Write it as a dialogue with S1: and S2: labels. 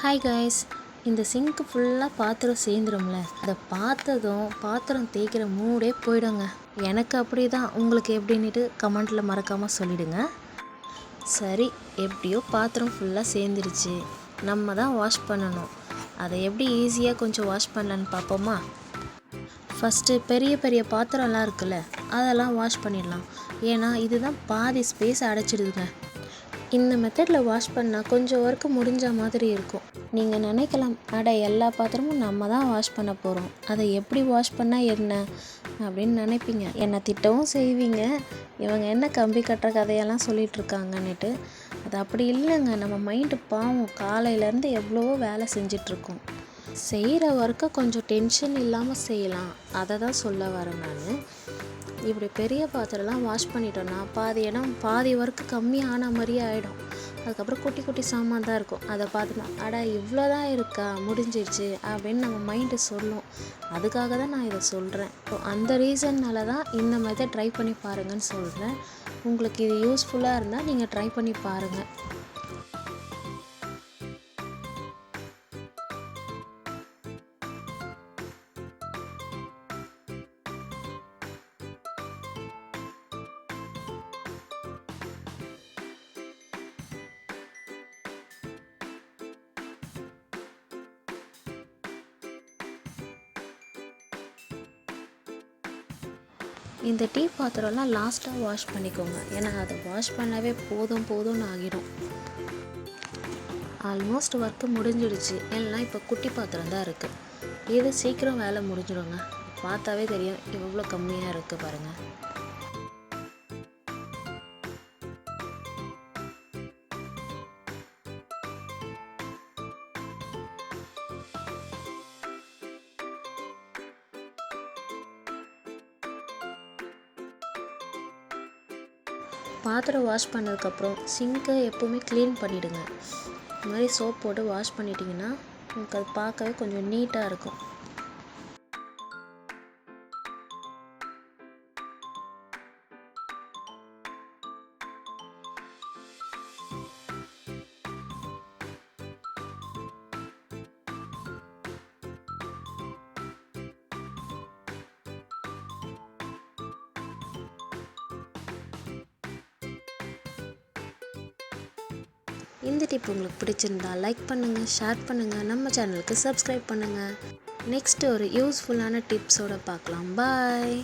S1: Hi guys, இந்த சிங்க்கு ஃபுல்லாக பாத்திரம் சேர்ந்துரும்ல, அதை பார்த்ததும் பாத்திரம் தேய்க்கிற மூடே போயிடுங்க. எனக்கு அப்படி தான், உங்களுக்கு எப்படின்னுட்டு கமெண்ட்டில் மறக்காமல் சொல்லிவிடுங்க. சரி, எப்படியோ பாத்திரம் ஃபுல்லாக சேர்ந்துருச்சு, நம்ம தான் வாஷ் பண்ணணும். அதை எப்படி ஈஸியாக கொஞ்சம் வாஷ் பண்ணலான்னு பார்ப்போமா? ஃபஸ்ட்டு பெரிய பெரிய பாத்திரம்லாம் இருக்குல்ல, அதெல்லாம் வாஷ் பண்ணிடலாம். ஏன்னா இதுதான் பாதி ஸ்பேஸ் அடைச்சிடுதுங்க. இந்த மெத்தடில் வாஷ் பண்ணால் கொஞ்சம் ஒர்க்கு முடிஞ்ச மாதிரி இருக்கும். நீங்கள் நினைக்கலாம், அட எல்லா பாத்திரமும் நம்ம தான் வாஷ் பண்ண போகிறோம், அதை எப்படி வாஷ் பண்ணால் என்ன அப்படின்னு நினைப்பீங்க. என்னை திட்டவும் செய்வீங்க, இவங்க என்ன கம்பி கட்டுற கதையெல்லாம் சொல்லிகிட்ருக்காங்கன்னுட்டு. அது அப்படி இல்லைங்க. நம்ம மைண்டு பாவம், காலையிலேருந்து எவ்வளவோ வேலை செஞ்சிட்ருக்கோம். செய்கிற ஒர்க்கை கொஞ்சம் டென்ஷன் இல்லாமல் செய்யலாம், அதை தான் சொல்ல வரேன் நான். இப்படி பெரிய பாத்திரம்லாம் வாஷ் பண்ணிட்டோன்னா பாதி ஒர்க்கு கம்மியான மாதிரியே ஆகிடும். அதுக்கப்புறம் குட்டி குட்டி சாமான் தான் இருக்கும். அதை பார்த்துனா அட இவ்வளோ தான் இருக்கா, முடிஞ்சிடுச்சு அப்படின்னு நம்ம மைண்டு சொல்லும். அதுக்காக தான் நான் இதை சொல்கிறேன். அந்த ரீசன்னால தான் இந்த மெத்தட் ட்ரை பண்ணி பாருங்கன்னு சொல்கிறேன். உங்களுக்கு இது யூஸ்ஃபுல்லாக இருந்தால் நீங்கள் ட்ரை பண்ணி பாருங்கள். இந்த டீ பாத்திரம்லாம் லாஸ்ட்டாக வாஷ் பண்ணிக்கோங்க. ஏன்னா அதை வாஷ் பண்ணவே போதும்னு ஆகிடும். ஆல்மோஸ்ட் ஒர்க்கு முடிஞ்சிடுச்சு. எல்லாம் இப்போ குட்டி பாத்திரம் தான் இருக்குது. இது சீக்கிரம் வேலை முடிஞ்சிடுங்க. பார்த்தாவே தெரியும் எவ்வளோ கம்மியாக இருக்குது பாருங்கள். பாத்திரம் வாஷ் பண்ணதுக்கப்புறம் சிங்கை எப்போவுமே க்ளீன் பண்ணிவிடுங்க. இந்த மாதிரி சோப் போட்டு வாஷ் பண்ணிட்டீங்கன்னா உங்களுக்கு அது பார்க்கவே கொஞ்சம் நீட்டாக இருக்கும். இந்த டிப் உங்களுக்கு பிடிச்சிருந்தா லைக் பண்ணுங்கள், ஷேர் பண்ணுங்கள், நம்ம சேனலுக்கு சப்ஸ்கிரைப் பண்ணுங்கள். நெக்ஸ்ட் ஒரு யூஸ்ஃபுல்லான டிப்ஸோடு பார்க்கலாம். பாய்.